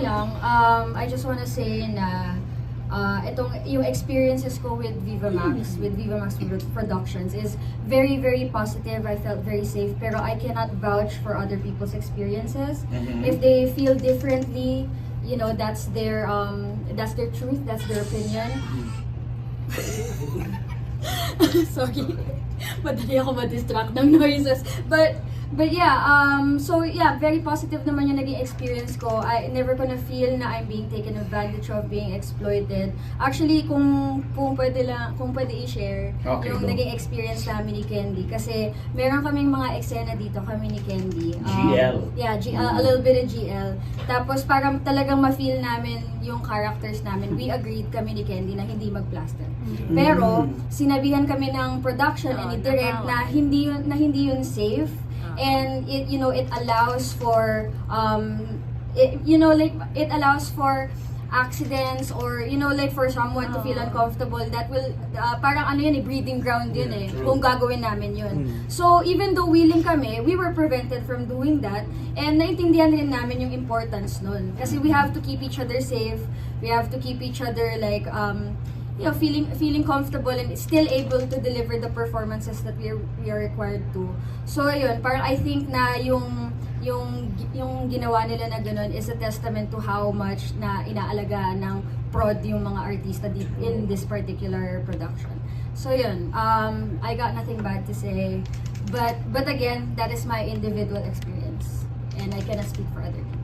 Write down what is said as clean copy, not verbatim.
lang, I just wanna say na yung experiences ko with Viva Max Productions is very, very positive. I felt very safe, pero I cannot vouch for other people's experiences. If they feel differently, you know, that's their truth, that's their opinion. Sorry, madali ako ma-distract ng noises. But yeah, so yeah, very positive naman yung naging experience ko. I never ko na feel na I'm being taken advantage of, being exploited. Actually, kung pwede i-share yung naging experience namin ni Candy. Kasi meron kaming mga eksena dito kami ni Candy. GL. Yeah, a little bit of GL. Tapos parang talagang ma-feel namin yung characters namin. We agreed kami ni Candy na hindi mag-plaster. Pero sinabihan kami ng production and ni direct na hindi yun safe. And it allows for it allows for accidents, or for someone to feel uncomfortable. That will parang breeding ground yun kung gagawin namin yun. So even though willing kami, we were prevented from doing that, and naintindihan rin namin yung importance nun, kasi we have to keep each other safe, we have to keep each other like feeling comfortable and still able to deliver the performances that we are required to. So ayun, parang I think na yung ginawa nila na ganun is a testament to how much na inaalagaan ng prod yung mga artista in this particular production. So yun, I got nothing bad to say, but again, that is my individual experience and I cannot speak for other people.